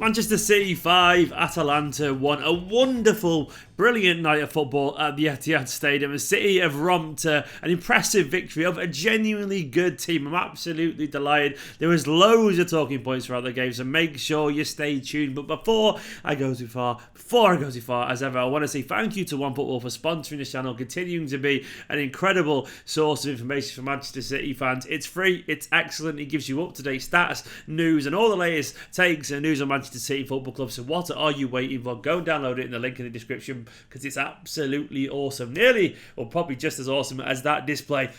Manchester City 5, Atalanta 1. A wonderful, brilliant night of football at the Etihad Stadium. And City have romped an impressive victory over a genuinely good team. I'm absolutely delighted. There was loads of talking points throughout the game, so make sure you stay tuned. But before I go too far, as ever, I want to say thank you to One Football for sponsoring this channel, continuing to be an incredible source of information for Manchester City fans. It's free, it's excellent, it gives you up-to-date stats, news, and all the latest takes and news on Manchester City Football Club. So what are you waiting for? Go and download it in the link in the description because it's absolutely awesome. Nearly, or probably just as awesome as that display.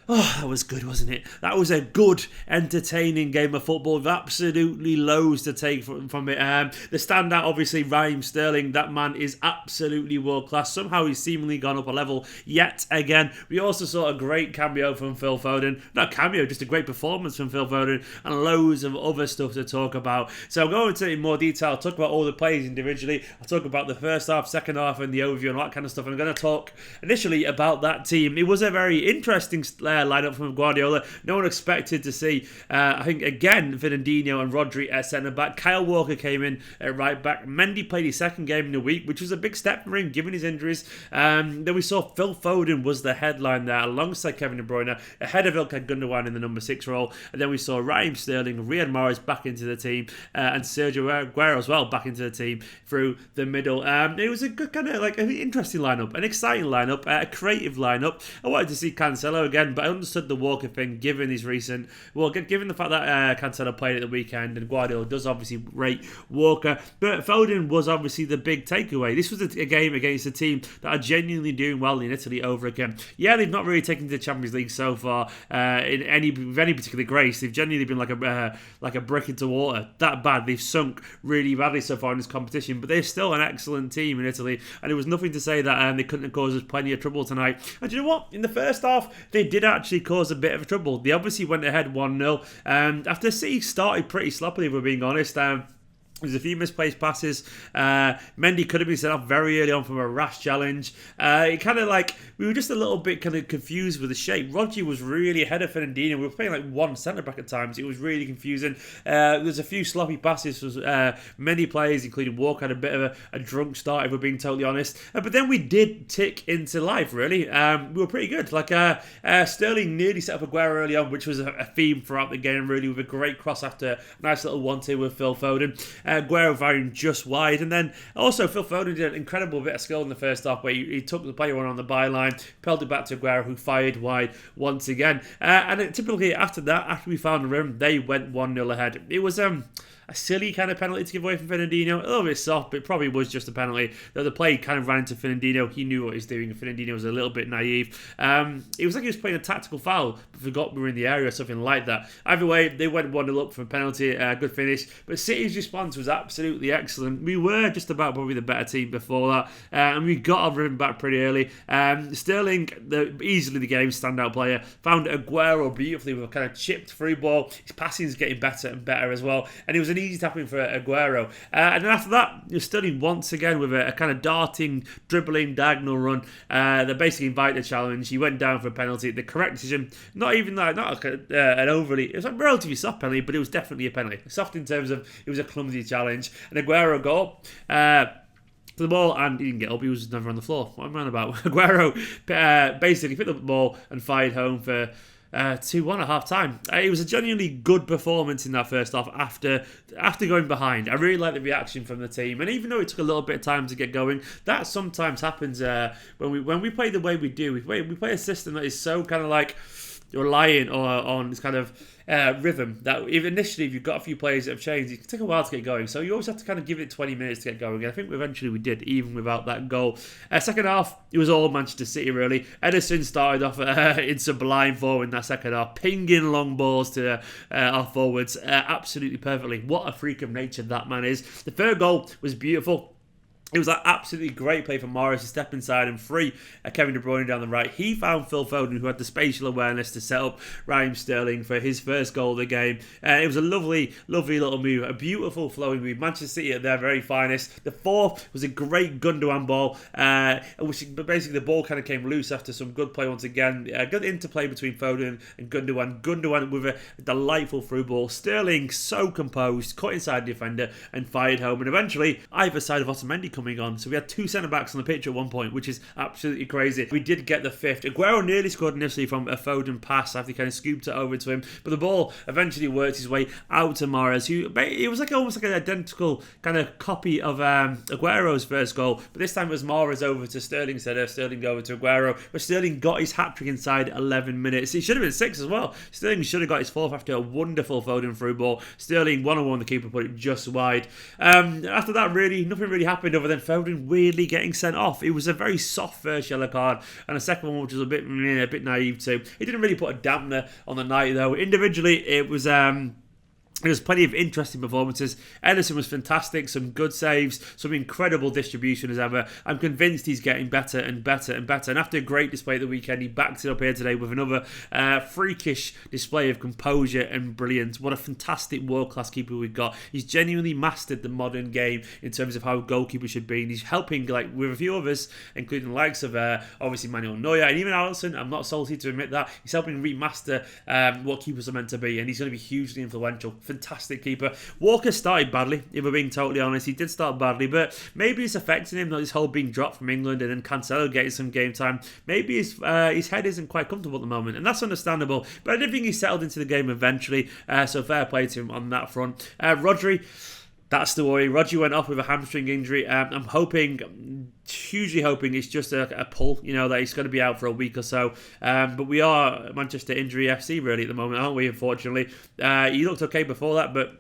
Oh, that was good, wasn't it? That was a good, entertaining game of football with absolutely loads to take from it. The standout, obviously, Raheem Sterling. That man is absolutely world-class. Somehow he's seemingly gone up a level yet again. We also saw a great cameo from Phil Foden. Not cameo, just a great performance from Phil Foden and loads of other stuff to talk about. So I'll go into it in more detail. I'll talk about all the players individually. I'll talk about the first half, second half, and the overview and all that kind of stuff. And I'm going to talk initially about that team. It was a very interesting lineup from Guardiola. No one expected to see, I think, again, Fernandinho and Rodri at centre-back. Kyle Walker came in at right-back. Mendy played his second game in the week, which was a big step for him, given his injuries. Then we saw Phil Foden was the headline there, alongside Kevin De Bruyne, ahead of Ilkay Gundogan in the number 6 role. And then we saw Raheem Sterling, Riyad Mahrez back into the team, and Sergio Aguero as well back into the team through the middle. It was a good kind of, like, an interesting lineup, an exciting lineup, a creative lineup. I wanted to see Cancelo again, but I understood the Walker thing, given his recent, given the fact that Cancelo played at the weekend, and Guardiola does obviously rate Walker, but Foden was obviously the big takeaway. This was a game against a team that are genuinely doing well in Italy over again. Yeah, they've not really taken to the Champions League so far with any particular grace. They've genuinely been like a brick into water. That bad. They've sunk really badly so far in this competition, but they're still an excellent team in Italy, and there was nothing to say that they couldn't have caused us plenty of trouble tonight. And do you know what? In the first half, they did actually cause a bit of trouble. They obviously went ahead 1-0 after City started pretty sloppily, if we're being honest. There's a few misplaced passes. Mendy could have been sent off very early on from a rash challenge. It kind of like, we were just a little bit kind of confused with the shape. Rodri was really ahead of Fernandinho. We were playing like one centre-back at times. It was really confusing. There's a few sloppy passes. Many players, including Walker, had a bit of a drunk start, if we're being totally honest. But then we did tick into life, really. We were pretty good. Like Sterling nearly set up Aguero early on, which was a theme throughout the game, really, with a great cross after a nice little 1-2 with Phil Foden. Aguero firing just wide, and then also Phil Foden did an incredible bit of skill in the first half where he took the player on the byline, pelted back to Aguero, who fired wide once again. And typically after that, after we found the rim, they went 1-0 ahead. It was a silly kind of penalty to give away from Fernandinho. A little bit soft, but it probably was just a penalty. Though the play kind of ran into Fernandinho. He knew what he was doing, and Fernandinho was a little bit naive. It was like he was playing a tactical foul, but forgot we were in the area or something like that. Either way, they went 1-0 up from a penalty. Good finish. But City's response was absolutely excellent. We were just about probably the better team before that, and we got our rhythm back pretty early. Sterling, easily the game's standout player, found Aguero beautifully with a kind of chipped through ball. His passing is getting better and better as well, and it was an easy tapping for Aguero. And then after that, you're Sterling once again with a kind of darting, dribbling, diagonal run. They basically invited a challenge. He went down for a penalty. The correct decision, not even that, not like an overly, it was a relatively soft penalty, but it was definitely a penalty. Soft in terms of it was a clumsy challenge. And Aguero got up to the ball, and he didn't get up. He was never on the floor. What am I on about? Aguero basically picked up the ball and fired home for 2-1 at half time. It was a genuinely good performance in that first half after going behind. I really like the reaction from the team, and even though it took a little bit of time to get going, that sometimes happens when we play the way we do. We play a system that is so kind of like reliant on this kind of rhythm that if you've got a few players that have changed, it can take a while to get going. So you always have to kind of give it 20 minutes to get going. And I think eventually we did, even without that goal. Second half, it was all Manchester City, really. Ederson started off in sublime form in that second half, pinging long balls to our forwards absolutely perfectly. What a freak of nature that man is. The third goal was beautiful. It was like absolutely great play from Morris to step inside and free Kevin De Bruyne down the right. He found Phil Foden, who had the spatial awareness to set up Raheem Sterling for his first goal of the game. It was a lovely, lovely little move, a beautiful flowing move. Manchester City at their very finest. The fourth was a great Gundogan ball, which basically the ball kind of came loose after some good play once again. Good interplay between Foden and Gundogan. Gundogan with a delightful through ball. Sterling so composed, cut inside the defender and fired home. And eventually, either side of Otamendi coming on. So we had two centre-backs on the pitch at one point, which is absolutely crazy. We did get the fifth. Aguero nearly scored initially from a Foden pass after he kind of scooped it over to him, but the ball eventually worked his way out to Mahrez, who it was like almost like an identical kind of copy of Aguero's first goal, but this time it was Mahrez over to Sterling instead of Sterling over to Aguero, but Sterling got his hat-trick inside 11 minutes. It should have been 6 as well. Sterling should have got his fourth after a wonderful Foden through ball. Sterling one-on-one, the keeper put it just wide. After that, really, nothing really happened other than Foden weirdly getting sent off. It was a very soft first yellow card, and a second one which was a bit naive too. It didn't really put a dampener on the night though. Individually, it was there was plenty of interesting performances. Ederson was fantastic, some good saves, some incredible distribution as ever. I'm convinced he's getting better and better and better. And after a great display at the weekend, he backed it up here today with another freakish display of composure and brilliance. What a fantastic world-class keeper we've got. He's genuinely mastered the modern game in terms of how a goalkeeper should be. And he's helping with a few others, including the likes of obviously Manuel Neuer and even Alisson. I'm not salty to admit that. He's helping remaster what keepers are meant to be. And he's going to be hugely influential. Fantastic keeper. Walker started badly, if we're being totally honest. He did start badly, but maybe it's affecting him, this whole being dropped from England and then Cancelo getting some game time. Maybe his head isn't quite comfortable at the moment, and that's understandable. But I did think he settled into the game eventually, so fair play to him on that front. Rodri, that's the worry. Rodri went off with a hamstring injury. I'm hugely hoping it's just a pull, that he's going to be out for a week or so. But we are Manchester Injury FC really at the moment, aren't we, unfortunately? He looked okay before that, but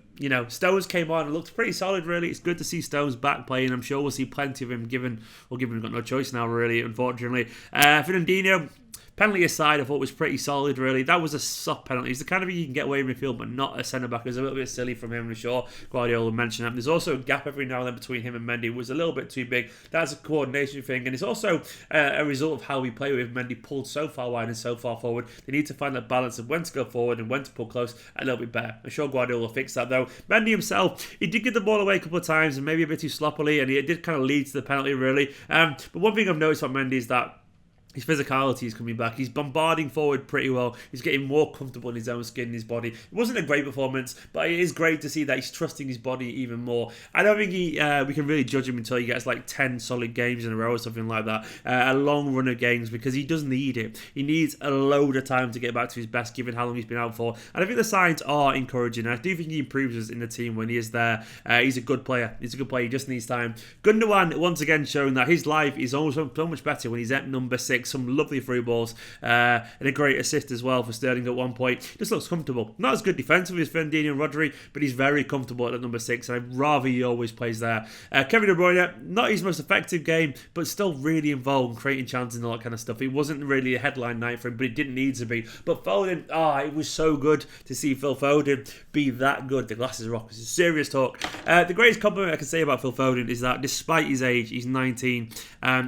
Stones came on and looked pretty solid, really. It's good to see Stones back playing. I'm sure we'll see plenty of him, given we've got no choice now, really, unfortunately. Fernandinho, penalty aside, I thought was pretty solid, really. That was a soft penalty. It's the kind of thing you can get away with midfield, but not a centre-back. It was a little bit silly from him, I'm sure Guardiola mentioned that. There's also a gap every now and then between him and Mendy. It was a little bit too big. That's a coordination thing, and it's also a result of how we play with Mendy pulled so far wide and so far forward. They need to find that balance of when to go forward and when to pull close a little bit better. I'm sure Guardiola will fix that, though. Mendy himself, he did get the ball away a couple of times, and maybe a bit too sloppily, and it did kind of lead to the penalty, really. But one thing I've noticed about Mendy is that his physicality is coming back. He's bombarding forward pretty well. He's getting more comfortable in his own skin and his body. It wasn't a great performance, but it is great to see that he's trusting his body even more. I don't think we can really judge him until he gets like 10 solid games in a row or something like that. A long run of games, because he does need it. He needs a load of time to get back to his best, given how long he's been out for. And I think the signs are encouraging. I do think he improves us in the team when he is there. He's a good player. He just needs time. Gundogan, once again, showing that his life is also so much better when he's at number 6. Some lovely through balls and a great assist as well for Sterling at one point. Just looks comfortable. Not as good defensively as Fernandinho and Rodri, but he's very comfortable at number 6, and I'd rather he always plays there. Kevin De Bruyne, not his most effective game, but still really involved in creating chances and all that kind of stuff. It wasn't really a headline night for him, but it didn't need to be. But Foden, it was so good to see Phil Foden be that good. The glasses are off. It's a serious talk. The greatest compliment I can say about Phil Foden is that despite his age, he's 19,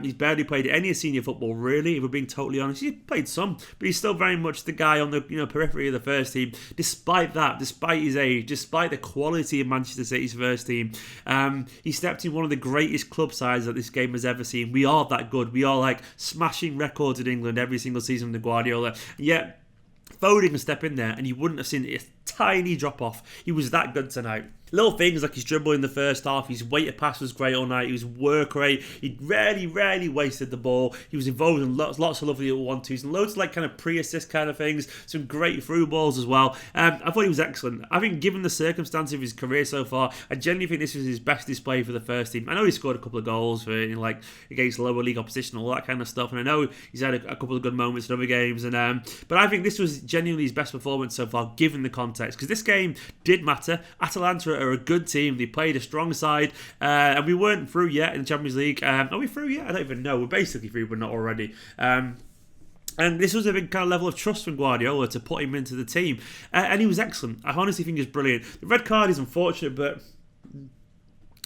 he's barely played any senior football, really, if we're being totally honest. He's played some, but he's still very much the guy on the periphery of the first team. Despite that, despite his age, despite the quality of Manchester City's first team, he stepped in one of the greatest club sides that this game has ever seen. We are that good. We are like smashing records in England every single season under Guardiola. Yet Foden can step in there and you wouldn't have seen a tiny drop off. He was that good tonight. Little things like his dribble in the first half, his weighted pass was great all night, his work rate, he rarely wasted the ball. He was involved in lots of lovely little 1-2s and loads of like kind of pre-assist kind of things, some great through balls as well. I thought he was excellent. I think given the circumstances of his career so far, I genuinely think this was his best display for the first team. I know he scored a couple of goals against lower league opposition, all that kind of stuff, and I know he's had a couple of good moments in other games, but I think this was genuinely his best performance so far given the context, because this game did matter. Atalanta are a good team. They played a strong side, and we weren't through yet in the Champions League. Are we through yet? I don't even know. We're basically through, but not already. And this was a big kind of level of trust from Guardiola to put him into the team, and he was excellent. I honestly think he was brilliant. The red card is unfortunate, but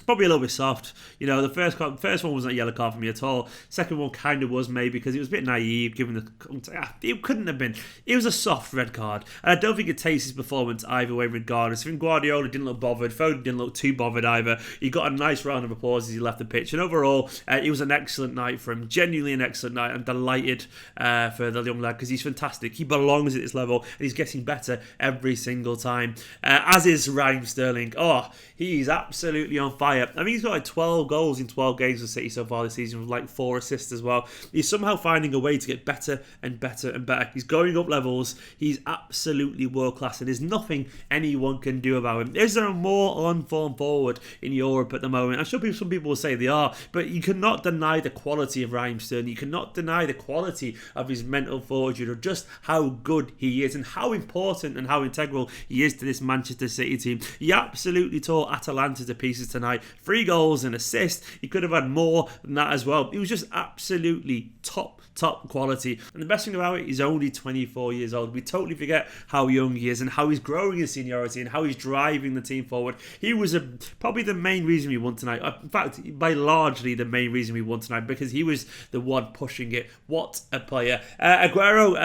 probably a little bit soft. You know, the first one wasn't a yellow card for me at all. Second one kind of was, maybe, because it was a bit naive, given it couldn't have been. It was a soft red card. And I don't think it takes his performance either way, regardless. I think Guardiola didn't look bothered. Foden didn't look too bothered either. He got a nice round of applause as he left the pitch. And overall, it was an excellent night for him. Genuinely an excellent night. I'm delighted for the young lad, because he's fantastic. He belongs at this level, and he's getting better every single time. As is Raheem Sterling. Oh, he's absolutely on fire. I mean, he's got like 12 goals in 12 games for City so far this season, with like 4 assists as well. He's somehow finding a way to get better and better and better. He's going up levels. He's absolutely world class, and there's nothing anyone can do about him. Is there a more on-form forward in Europe at the moment? I'm sure some people will say they are, but you cannot deny the quality of Raheem Sterling. You cannot deny the quality of his mental fortitude, or just how good he is, and how important and how integral he is to this Manchester City team. He absolutely tore Atalanta to pieces tonight. 3 goals and assist. He could have had more than that as well. He was just absolutely top quality. And the best thing about it, he's only 24 years old. We totally forget how young he is, and how he's growing in seniority, and how he's driving the team forward. He was probably the main reason we won tonight. In fact, by largely the main reason we won tonight, because he was the one pushing it. What a player. Aguero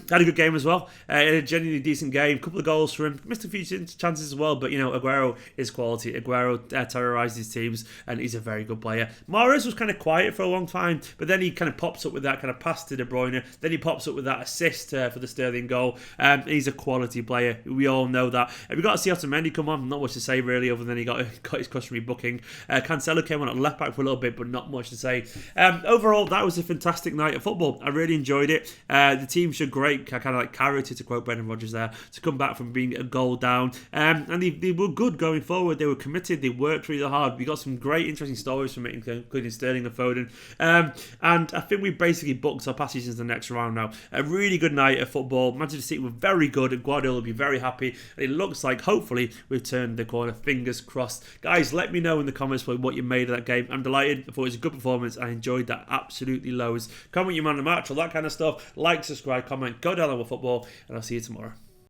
had a good game as well. A genuinely decent game. A couple of goals for him. Missed a few chances as well, but you know, Aguero is quality. Aguero terrorizes teams, and he's a very good player. Mahrez was kind of quiet for a long time, but then he kind of pops up with that kind of pass to De Bruyne. Then he pops up with that assist for the Sterling goal. He's a quality player. We all know that. We got to see Otamendi come on. Not much to say really, other than he got his customary booking. Cancelo came on at left back for a little bit, but not much to say. Overall, that was a fantastic night of football. I really enjoyed it. The team showed great kind of like character, to quote Brendan Rodgers there, to come back from being a goal down. And they were good going forward. They were committed. They worked really hard. We got some great, interesting stories from it, including Sterling and Foden. And I think we basically booked our passage into the next round now. A really good night of football. Manchester City were very good, and Guardiola will be very happy. And it looks like, hopefully, we've turned the corner. Fingers crossed. Guys, let me know in the comments what you made of that game. I'm delighted. I thought it was a good performance. I enjoyed that absolutely loads. Comment your man of the match, all that kind of stuff. Like, subscribe, comment, go down on football, and I'll see you tomorrow.